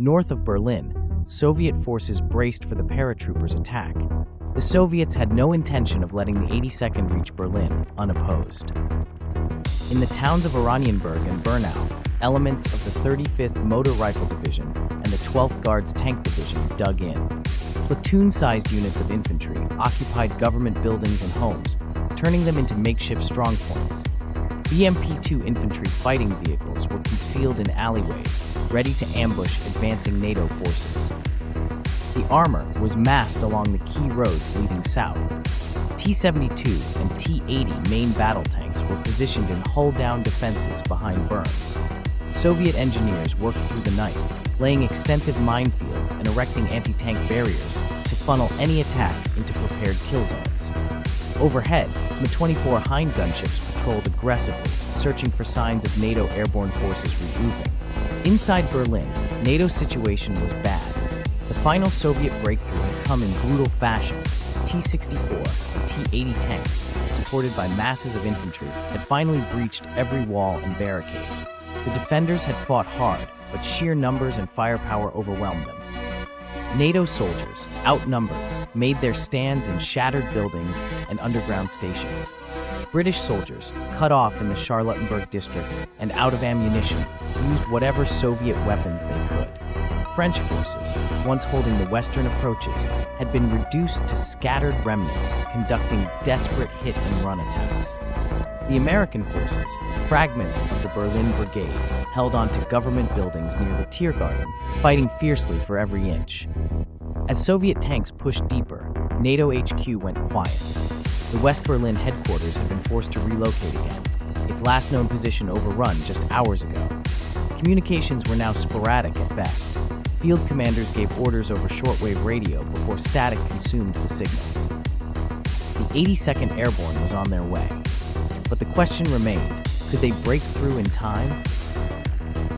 North of Berlin, Soviet forces braced for the paratroopers' attack. The Soviets had no intention of letting the 82nd reach Berlin unopposed. In the towns of Oranienburg and Bernau, elements of the 35th Motor Rifle Division and the 12th Guards Tank Division dug in. Platoon-sized units of infantry occupied government buildings and homes, turning them into makeshift strongpoints. BMP-2 infantry fighting vehicles were concealed in alleyways, ready to ambush advancing NATO forces. The armor was massed along the key roads leading south. T-72 and T-80 main battle tanks were positioned in hull-down defenses behind berms. Soviet engineers worked through the night, laying extensive minefields and erecting anti-tank barriers to funnel any attack into prepared kill zones. Overhead, Mi-24 Hind gunships patrolled aggressively, searching for signs of NATO airborne forces regrouping. Inside Berlin, NATO's situation was bad. The final Soviet breakthrough had come in brutal fashion. T-64 and T-80 tanks, supported by masses of infantry, had finally breached every wall and barricade. The defenders had fought hard, but sheer numbers and firepower overwhelmed them. NATO soldiers, outnumbered, made their stands in shattered buildings and underground stations. British soldiers, cut off in the Charlottenburg district and out of ammunition, used whatever Soviet weapons they could. French forces, once holding the western approaches, had been reduced to scattered remnants, conducting desperate hit-and-run attacks. The American forces, fragments of the Berlin Brigade, held onto government buildings near the Tiergarten, fighting fiercely for every inch. As Soviet tanks pushed deeper, NATO HQ went quiet. The West Berlin headquarters had been forced to relocate again, its last known position overrun just hours ago. Communications were now sporadic at best. Field commanders gave orders over shortwave radio before static consumed the signal. The 82nd Airborne was on their way. But the question remained, could they break through in time?